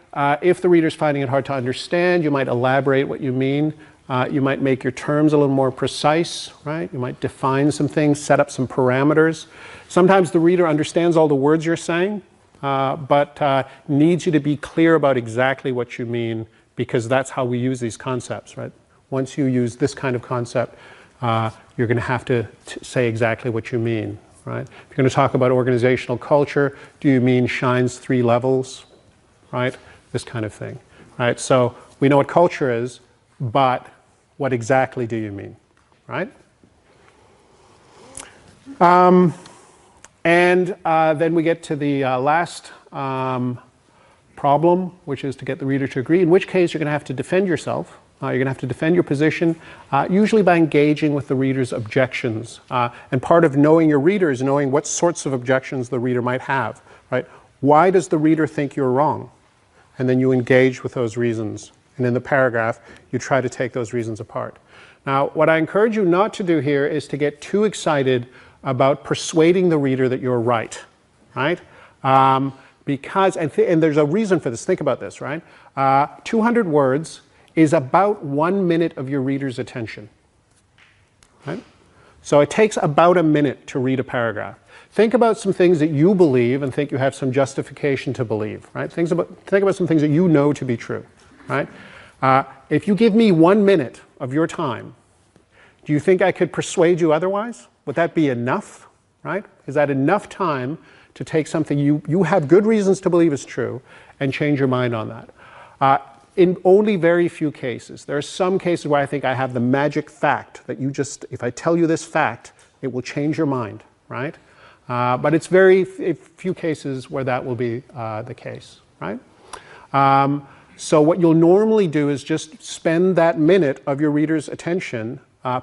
if the reader's finding it hard to understand, you might elaborate what you mean. You might make your terms a little more precise, right? You might define some things, set up some parameters. Sometimes the reader understands all the words you're saying, but needs you to be clear about exactly what you mean, because that's how we use these concepts, right? Once you use this kind of concept, you're going to have to say exactly what you mean, right? If you're going to talk about organizational culture, do you mean Shine's 3 levels, right? This kind of thing, right? So we know what culture is, but what exactly do you mean, right? Then we get to the last problem, which is to get the reader to agree, in which case you're going to have to defend yourself. You're going to have to defend your position, usually by engaging with the reader's objections. And part of knowing your reader is knowing what sorts of objections the reader might have, right? Why does the reader think you're wrong? And then you engage with those reasons. And in the paragraph, you try to take those reasons apart. Now, what I encourage you not to do here is to get too excited about persuading the reader that you're right, right? Because, and there's a reason for this, think about this, right? 200 words is about 1 minute of your reader's attention, right? So it takes about a minute to read a paragraph. Think about some things that you believe and think you have some justification to believe, right? Think about some things that you know to be true, right? If you give me 1 minute of your time, do you think I could persuade you otherwise? Would that be enough, right? Is that enough time to take something you have good reasons to believe is true and change your mind on that? In only very few cases. There are some cases where I think I have the magic fact that if I tell you this fact, it will change your mind, right? But it's very few cases where that will be the case, right? So what you'll normally do is just spend that minute of your reader's attention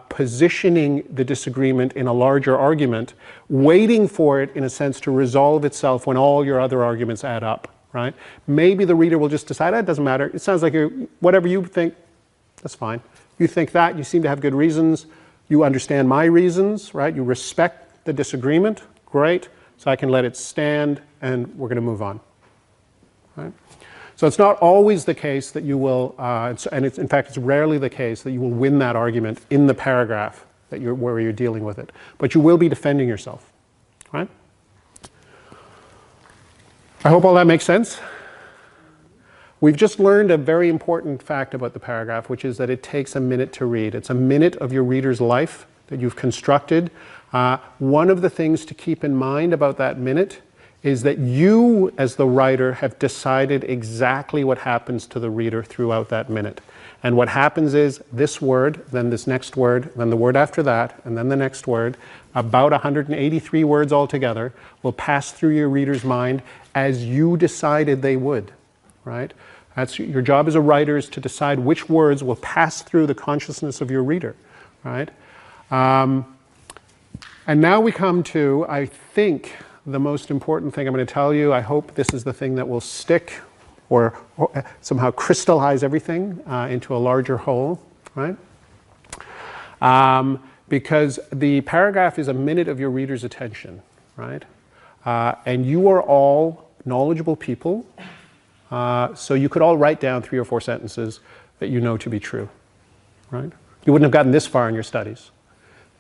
positioning the disagreement in a larger argument, waiting for it, in a sense, to resolve itself when all your other arguments add up, right? Maybe the reader will just decide, it doesn't matter. It sounds like whatever you think, that's fine. You think that, you seem to have good reasons. You understand my reasons, right? You respect the disagreement, great. So I can let it stand and we're going to move on, right? So it's not always the case that you will, and in fact it's rarely the case that you will win that argument in the paragraph where you're dealing with it. But you will be defending yourself, right? I hope all that makes sense. We've just learned a very important fact about the paragraph, which is that it takes a minute to read. It's a minute of your reader's life that you've constructed. One of the things to keep in mind about that minute is that you, as the writer, have decided exactly what happens to the reader throughout that minute. And what happens is this word, then this next word, then the word after that, and then the next word, about 183 words altogether, will pass through your reader's mind as you decided they would, right? That's your job as a writer, is to decide which words will pass through the consciousness of your reader, right? And now we come to, I think, the most important thing I'm going to tell you. I hope this is the thing that will stick or somehow crystallize everything into a larger whole, right? Because the paragraph is a minute of your reader's attention, right? And you are all knowledgeable people, so you could all write down 3 or 4 sentences that you know to be true, right? You wouldn't have gotten this far in your studies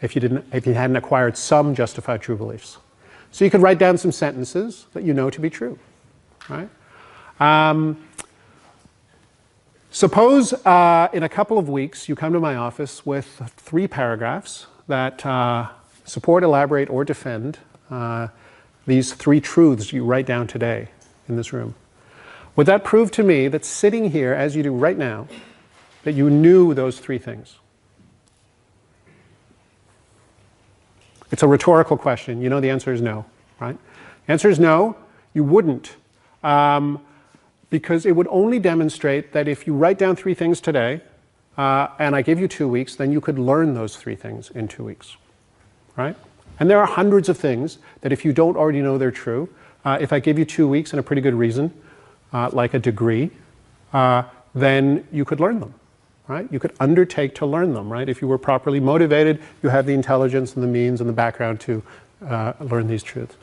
if you hadn't acquired some justified true beliefs. So you could write down some sentences that you know to be true, right? Suppose in a couple of weeks you come to my office with 3 paragraphs that support, elaborate, or defend these 3 truths you write down today in this room. Would that prove to me that sitting here, as you do right now, that you knew those 3 things? It's a rhetorical question. You know the answer is no, right? The answer is no, you wouldn't. Because it would only demonstrate that if you write down 3 things today, and I give you 2 weeks, then you could learn those 3 things in 2 weeks, right? And there are hundreds of things that if you don't already know they're true, if I give you 2 weeks and a pretty good reason, like a degree, then you could learn them, right? You could undertake to learn them, right? If you were properly motivated, you have the intelligence and the means and the background to learn these truths.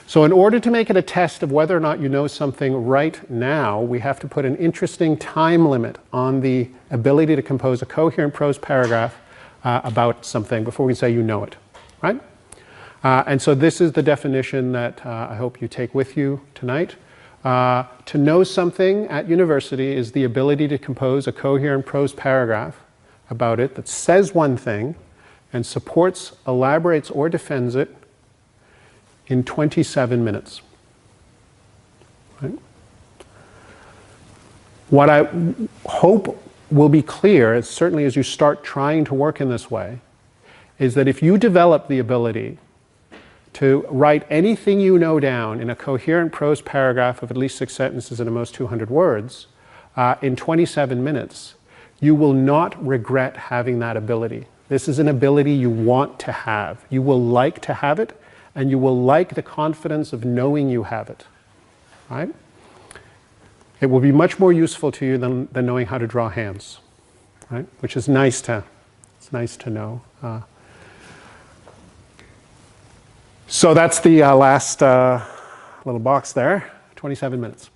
So in order to make it a test of whether or not you know something right now, we have to put an interesting time limit on the ability to compose a coherent prose paragraph about something before we say you know it, right? And so this is the definition that I hope you take with you tonight. To know something at university is the ability to compose a coherent prose paragraph about it that says one thing and supports, elaborates, or defends it in 27 minutes. Right? What I hope will be clear, certainly as you start trying to work in this way, is that if you develop the ability to write anything you know down in a coherent prose paragraph of at least 6 sentences and at most 200 words in 27 minutes, you will not regret having that ability. This is an ability you want to have. You will like to have it, and you will like the confidence of knowing you have it. Right? It will be much more useful to you than knowing how to draw hands, right? Which is nice to know. So that's the last little box there, 27 minutes.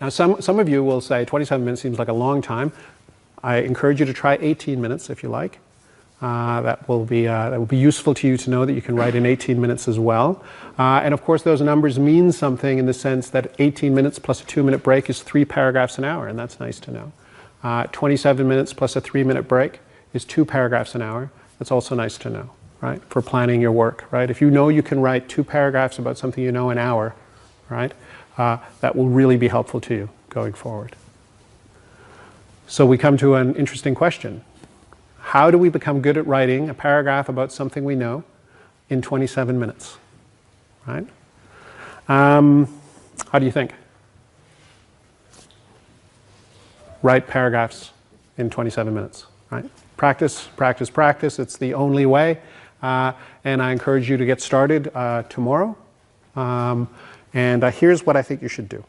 Now some of you will say 27 minutes seems like a long time. I encourage you to try 18 minutes if you like. That will be useful to you to know that you can write in 18 minutes as well. And of course those numbers mean something in the sense that 18 minutes plus a 2-minute break is 3 paragraphs an hour, and that's nice to know. 27 minutes plus a 3-minute break is 2 paragraphs an hour. That's also nice to know, right? For planning your work, right? If you know you can write 2 paragraphs about something you know an hour, right? That will really be helpful to you going forward. So we come to an interesting question. How do we become good at writing a paragraph about something we know in 27 minutes? Right? How do you think? Write paragraphs in 27 minutes. Right? Practice, practice, practice. It's the only way. And I encourage you to get started tomorrow. And here's what I think you should do.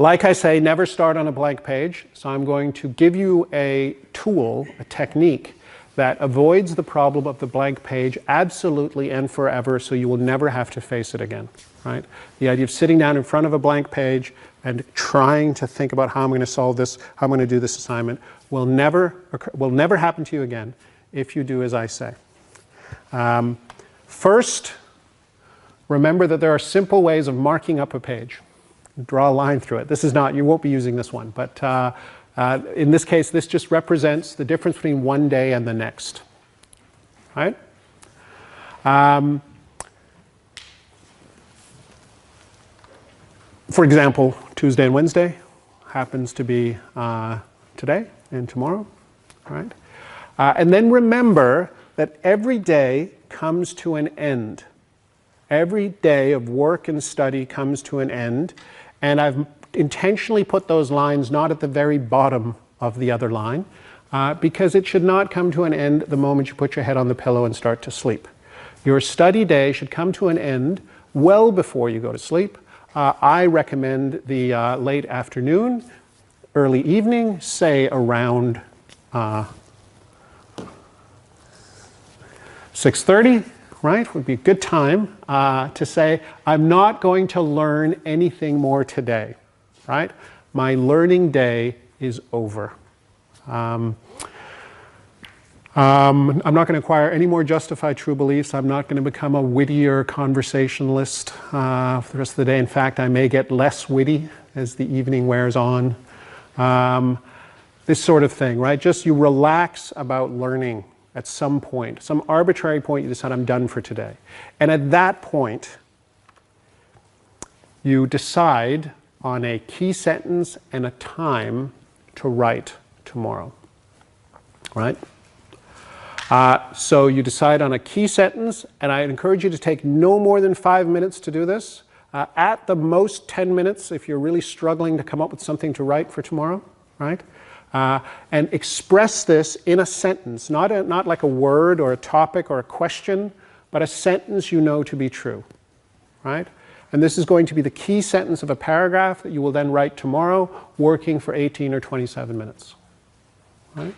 Like I say, never start on a blank page. So I'm going to give you a tool, a technique that avoids the problem of the blank page absolutely and forever, so you will never have to face it again. Right? The idea of sitting down in front of a blank page and trying to think about how I'm going to solve this, how I'm going to do this assignment, will never happen to you again if you do as I say. First, remember that there are simple ways of marking up a page. Draw a line through it. This is not, you won't be using this one, but in this case, this just represents the difference between one day and the next. Right? For example, Tuesday and Wednesday happens to be today and tomorrow. Right? And then remember that every day comes to an end. Every day of work and study comes to an end. And I've intentionally put those lines not at the very bottom of the other line, because it should not come to an end the moment you put your head on the pillow and start to sleep. Your study day should come to an end well before you go to sleep. I recommend the late afternoon, early evening, say around 6:30. Right, would be a good time to say, I'm not going to learn anything more today, right? My learning day is over. I'm not going to acquire any more justified true beliefs. I'm not going to become a wittier conversationalist for the rest of the day. In fact, I may get less witty as the evening wears on. This sort of thing, right? Just you relax about learning. At some point, some arbitrary point, you decide I'm done for today. And at that point, you decide on a key sentence and a time to write tomorrow. Right? So you decide on a key sentence, and I encourage you to take no more than 5 minutes to do this. At the most 10 minutes if you're really struggling to come up with something to write for tomorrow. Right? And express this in a sentence, not like a word or a topic or a question, but a sentence you know to be true, right? And this is going to be the key sentence of a paragraph that you will then write tomorrow, working for 18 or 27 minutes, right?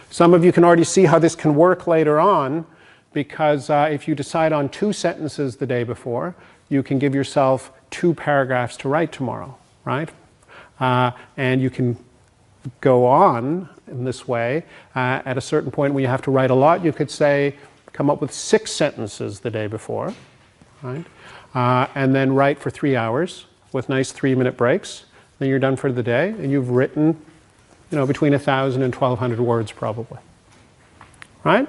Some of you can already see how this can work later on, because if you decide on 2 sentences the day before, you can give yourself 2 paragraphs to write tomorrow, right? And you can go on in this way. At a certain point when you have to write a lot, you could say, come up with 6 sentences the day before, right? And then write for 3 hours with nice 3-minute breaks. Then you're done for the day, and you've written, between 1,000 and 1,200 words probably. right?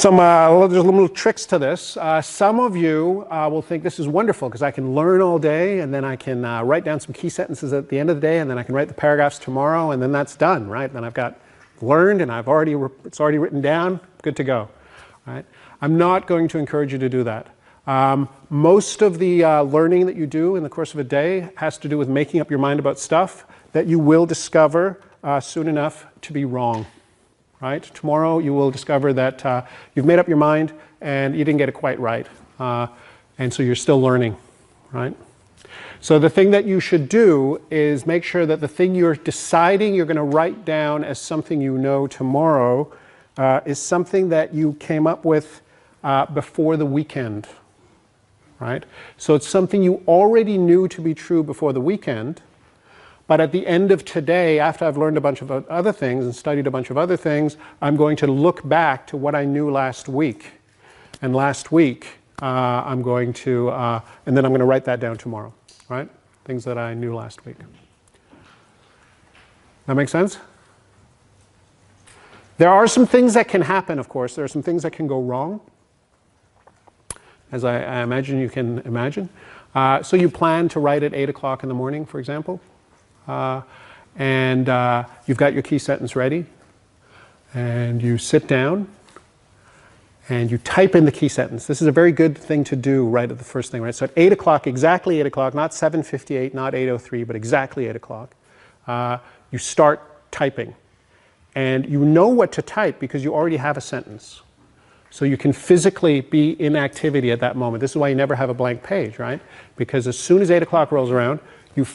There's little tricks to this. Some of you will think this is wonderful because I can learn all day and then I can write down some key sentences at the end of the day and then I can write the paragraphs tomorrow and then that's done, right? Then I've got learned and it's already written down, good to go, right? I'm not going to encourage you to do that. Most of the learning that you do in the course of a day has to do with making up your mind about stuff that you will discover soon enough to be wrong. Right? Tomorrow you will discover that you've made up your mind and you didn't get it quite right. And so you're still learning, right? So the thing that you should do is make sure that the thing you're deciding you're going to write down as something you know tomorrow is something that you came up with before the weekend, right? So it's something you already knew to be true before the weekend. But at the end of today, after I've learned a bunch of other things and studied a bunch of other things, I'm going to look back to what I knew last week. And last week, I'm going to, and then I'm going to write that down tomorrow, right? Things that I knew last week. That make sense? There are some things that can happen, of course. There are some things that can go wrong, as I imagine you can imagine. So you plan to write at 8 o'clock in the morning, for example. And you've got your key sentence ready and you sit down and you type in the key sentence. This is a very good thing to do right at the first thing, right? So at 8 o'clock, exactly 8 o'clock, not 7:58, not 8:03, but exactly 8 o'clock, you start typing. And you know what to type because you already have a sentence. So you can physically be in activity at that moment. This is why you never have a blank page, right? Because as soon as 8 o'clock rolls around, you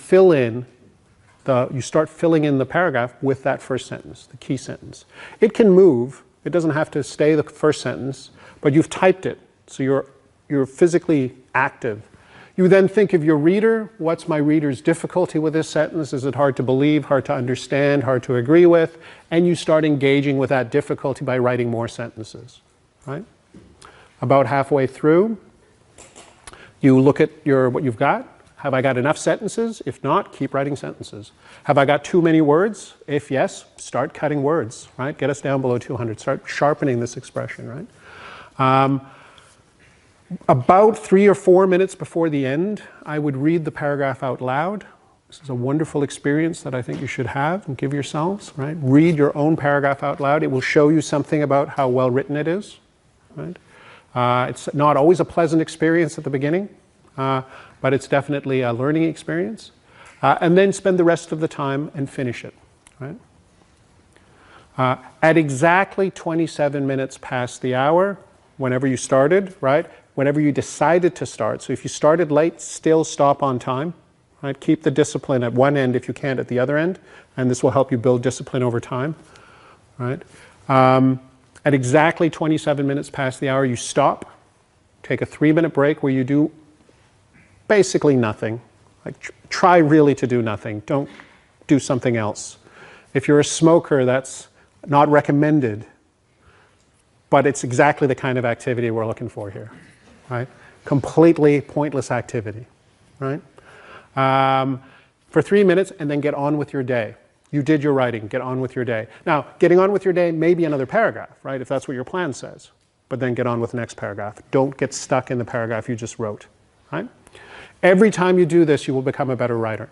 start filling in the paragraph with that first sentence, the key sentence. It can move. It doesn't have to stay the first sentence, but you've typed it, so you're physically active. You then think of your reader. What's my reader's difficulty with this sentence? Is it hard to believe, hard to understand, hard to agree with? And you start engaging with that difficulty by writing more sentences, right? About halfway through, you look at what you've got. Have I got enough sentences? If not, keep writing sentences. Have I got too many words? If yes, start cutting words, right? Get us down below 200. Start sharpening this expression, right? About 3 or 4 minutes before the end, I would read the paragraph out loud. This is a wonderful experience that I think you should have and give yourselves, right? Read your own paragraph out loud. It will show you something about how well written it is, right? It's not always a pleasant experience at the beginning. But it's definitely a learning experience. And then spend the rest of the time and finish it, right? At exactly 27 minutes past the hour, whenever you started, right? Whenever you decided to start. So if you started late, still stop on time, right? Keep the discipline at one end if you can't at the other end, and this will help you build discipline over time, right? At exactly 27 minutes past the hour, you stop. Take a 3-minute break where you do basically nothing. Like try really to do nothing. Don't do something else. If you're a smoker, that's not recommended, but it's exactly the kind of activity we're looking for here, right? Completely pointless activity, right? For 3 minutes and then get on with your day. You did your writing, get on with your day. Now, getting on with your day may be another paragraph, right? If that's what your plan says, but then get on with the next paragraph. Don't get stuck in the paragraph you just wrote, right? Every time you do this, you will become a better writer.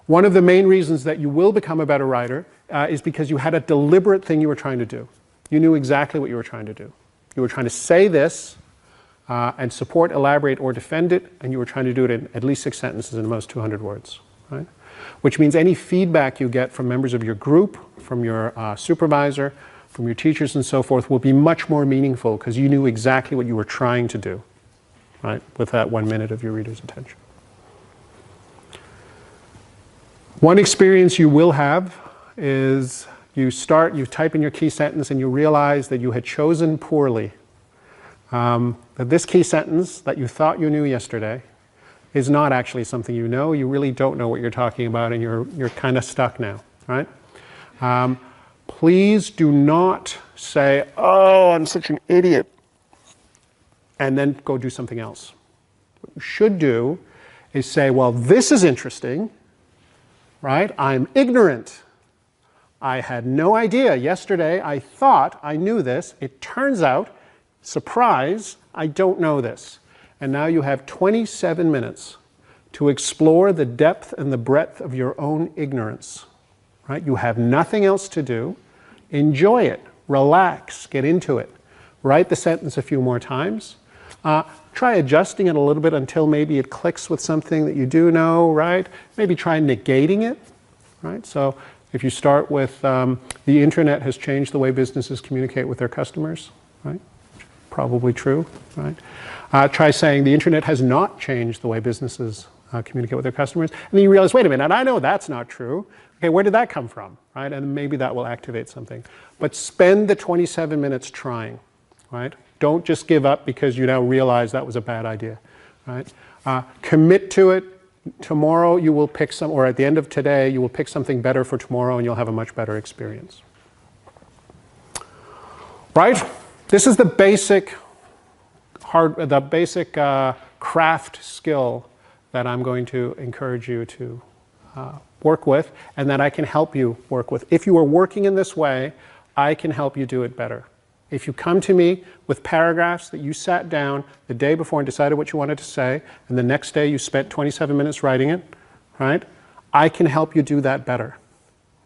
One of the main reasons that you will become a better writer is because you had a deliberate thing you were trying to do. You knew exactly what you were trying to do. You were trying to say this and support, elaborate, or defend it, and you were trying to do it in at least 6 sentences in the most 200 words, right? Which means any feedback you get from members of your group, from your supervisor, from your teachers and so forth will be much more meaningful because you knew exactly what you were trying to do, right, with that 1 minute of your reader's attention. One experience you will have is you type in your key sentence and you realize that you had chosen poorly. That this key sentence that you thought you knew yesterday is not actually something you know. You really don't know what you're talking about and you're kind of stuck now, right? Please do not say, oh, I'm such an idiot, and then go do something else. What you should do is say, well, this is interesting, right? I'm ignorant. I had no idea. Yesterday, I thought I knew this. It turns out, surprise, I don't know this. And now you have 27 minutes to explore the depth and the breadth of your own ignorance. Right? You have nothing else to do. Enjoy it. Relax. Get into it. Write the sentence a few more times. Try adjusting it a little bit until maybe it clicks with something that you do know, right? Maybe try negating it, right? So if you start with the internet has changed the way businesses communicate with their customers, right? Probably true, right? Try saying the internet has not changed the way businesses communicate with their customers. And then you realize, wait a minute, I know that's not true. Okay, where did that come from, right? And maybe that will activate something. But spend the 27 minutes trying, right? Don't just give up because you now realize that was a bad idea, right? Commit to it. Tomorrow you will pick some, or at the end of today, you will pick something better for tomorrow and you'll have a much better experience. Right? This is the basic craft skill that I'm going to encourage you to work with and that I can help you work with. If you are working in this way, I can help you do it better. If you come to me with paragraphs that you sat down the day before and decided what you wanted to say, and the next day you spent 27 minutes writing it, right? I can help you do that better,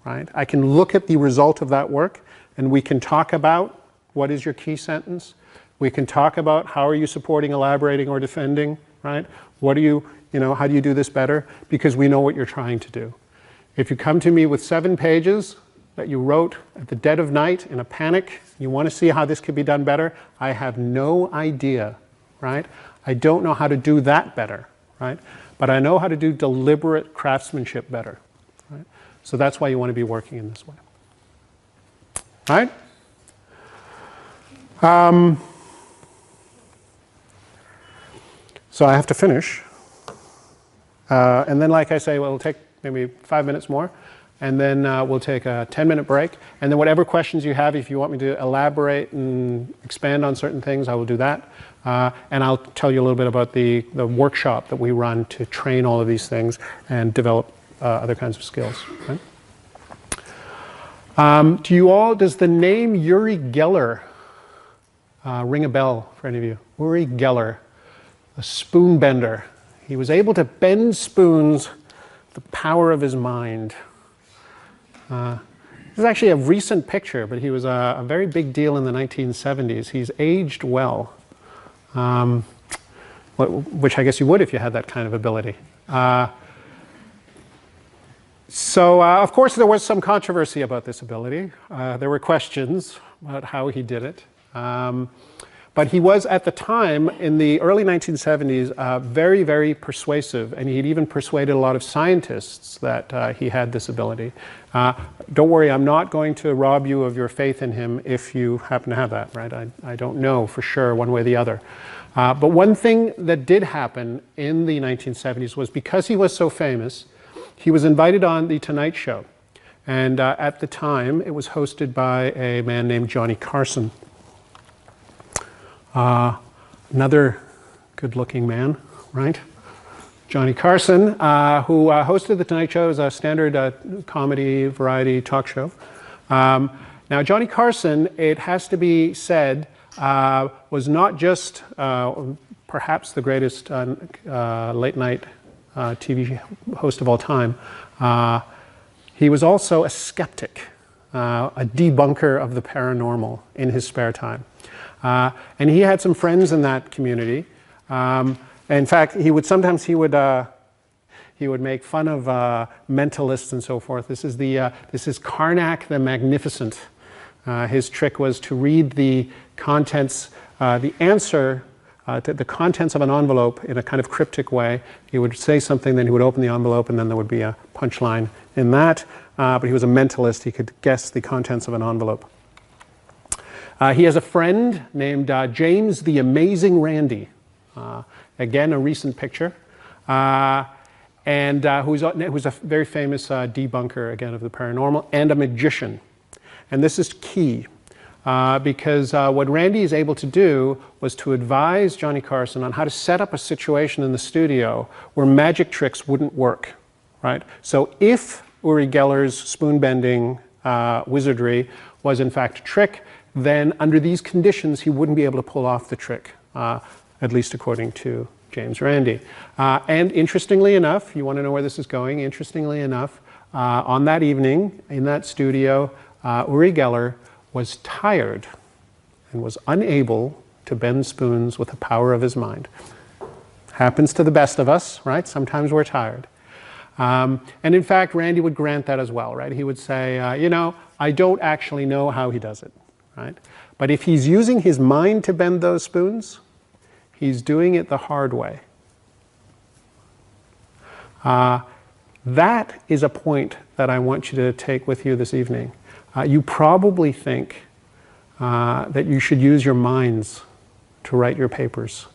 right? I can look at the result of that work and we can talk about what is your key sentence. We can talk about how are you supporting, elaborating, or defending, right? What are you, how do you do this better? Because we know what you're trying to do. If you come to me with 7 pages that you wrote at the dead of night in a panic, you want to see how this could be done better, I have no idea, right? I don't know how to do that better, right? But I know how to do deliberate craftsmanship better, right? So that's why you want to be working in this way, right? So I have to finish. And then, like I say, well, it'll take maybe 5 minutes more. And then we'll take a 10-minute break. And then whatever questions you have, if you want me to elaborate and expand on certain things, I will do that. And I'll tell you a little bit about the workshop that we run to train all of these things and develop other kinds of skills. Right? Does the name Uri Geller ring a bell for any of you? Uri Geller, a spoon bender. He was able to bend spoons with the power of his mind. This is actually a recent picture, but he was a very big deal in the 1970s. He's aged well, which I guess you would if you had that kind of ability. Of course, there was some controversy about this ability. There were questions about how he did it. But he was, at the time, in the early 1970s, very, very persuasive, and he'd even persuaded a lot of scientists that he had this ability. Don't worry, I'm not going to rob you of your faith in him if you happen to have that, right? I don't know for sure one way or the other. But one thing that did happen in the 1970s was because he was so famous, he was invited on The Tonight Show. And at the time, it was hosted by a man named Johnny Carson. Another good-looking man, right? Johnny Carson, who hosted The Tonight Show as a standard comedy, variety talk show. Now, Johnny Carson, it has to be said, was not just perhaps the greatest late-night TV host of all time. He was also a skeptic, a debunker of the paranormal in his spare time. And he had some friends in that community. In fact, he would make fun of mentalists and so forth. This is Karnak the Magnificent. His trick was to read the contents, the answer to the contents of an envelope in a kind of cryptic way. He would say something, then he would open the envelope, and then there would be a punchline in that. But he was a mentalist. He could guess the contents of an envelope. He has a friend named James the Amazing Randi. Again, a recent picture. And who's a very famous debunker, again, of the paranormal, and a magician. And this is key, because what Randi is able to do was to advise Johnny Carson on how to set up a situation in the studio where magic tricks wouldn't work, right? So if Uri Geller's spoon-bending wizardry was in fact a trick, then under these conditions he wouldn't be able to pull off the trick, at least according to James Randi. And interestingly enough, you want to know where this is going, interestingly enough, on that evening in that studio, Uri Geller was tired and was unable to bend spoons with the power of his mind. Happens to the best of us, right? Sometimes we're tired. And in fact, Randi would grant that as well, right? He would say, you know, I don't actually know how he does it, right? But if he's using his mind to bend those spoons, he's doing it the hard way. That is a point that I want you to take with you this evening. You probably think that you should use your minds to write your papers,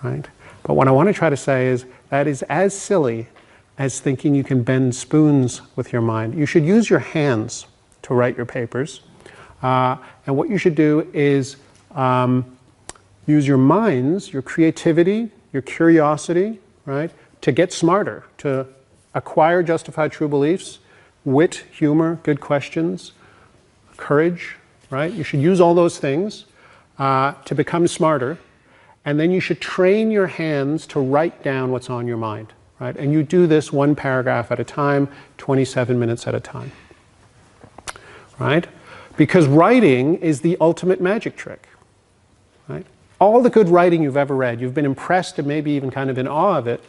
right? But what I want to try to say is that is as silly as thinking you can bend spoons with your mind. You should use your hands to write your papers. And what you should do is use your minds, your creativity, your curiosity, right, to get smarter, to acquire justified true beliefs, wit, humor, good questions, courage, right? You should use all those things to become smarter. And then you should train your hands to write down what's on your mind, right? And you do this one paragraph at a time, 27 minutes at a time, right? Because writing is the ultimate magic trick, right? All the good writing you've ever read, you've been impressed and maybe even kind of in awe of it,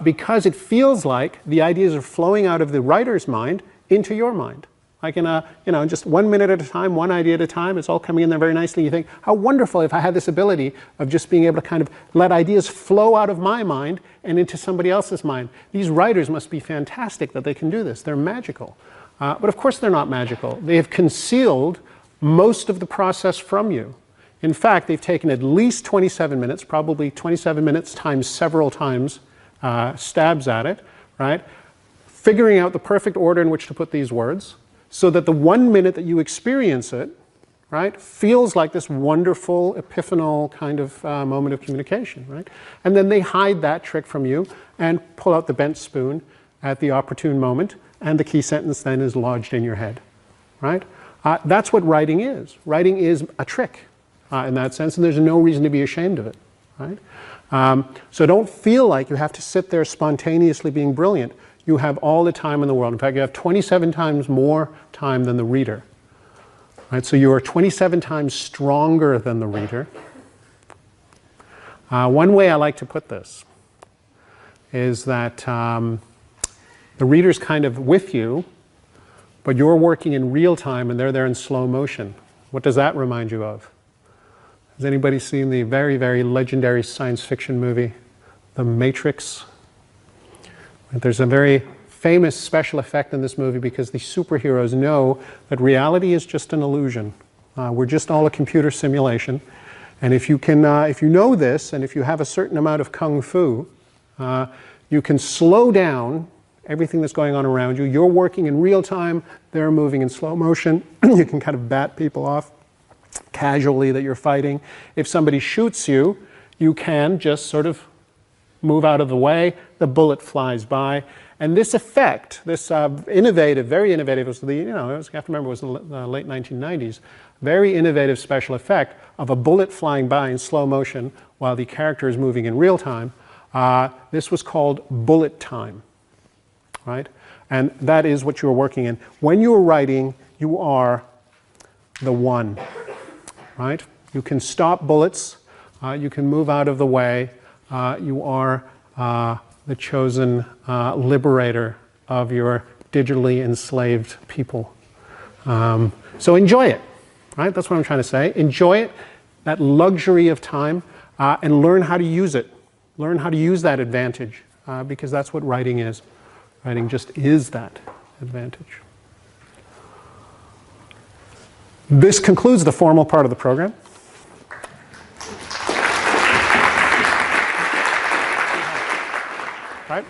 because it feels like the ideas are flowing out of the writer's mind into your mind. Like in a, you know, just 1 minute at a time, one idea at a time, it's all coming in there very nicely. You think, how wonderful if I had this ability of just being able to kind of let ideas flow out of my mind and into somebody else's mind. These writers must be fantastic that they can do this. They're magical. But of course they're not magical. They have concealed most of the process from you. In fact, they've taken at least 27 minutes, probably 27 minutes times several times, stabs at it, right? Figuring out the perfect order in which to put these words, so that the 1 minute that you experience it, right, feels like this wonderful epiphanal kind of moment of communication, right? And then they hide that trick from you and pull out the bent spoon at the opportune moment, and the key sentence then is lodged in your head, right? That's what writing is. Writing is a trick in that sense, and there's no reason to be ashamed of it, right? So don't feel like you have to sit there spontaneously being brilliant. You have all the time in the world. In fact, you have 27 times more time than the reader. Right? So you are 27 times stronger than the reader. One way I like to put this is that the reader's kind of with you, but you're working in real time and they're there in slow motion. What does that remind you of? Has anybody seen the very, very legendary science fiction movie, The Matrix? There's a very famous special effect in this movie because the superheroes know that reality is just an illusion. We're just all a computer simulation. And if you can, if you know this, and if you have a certain amount of kung fu, you can slow down everything that's going on around you. You're working in real time, they're moving in slow motion. You can kind of bat people off casually that you're fighting. If somebody shoots you, you can just sort of move out of the way, the bullet flies by. And this effect, this innovative, very innovative, was the, you know, you have to remember it was the late 1990s, very innovative special effect of a bullet flying by in slow motion while the character is moving in real time. This was called bullet time, right? And that is what you're working in. When you're writing, you are the one, right? You can stop bullets, you can move out of the way, you are the chosen liberator of your digitally enslaved people. So enjoy it, right? That's what I'm trying to say. Enjoy it, that luxury of time, and learn how to use it. Learn how to use that advantage, because that's what writing is. Writing just is that advantage. This concludes the formal part of the program. Right?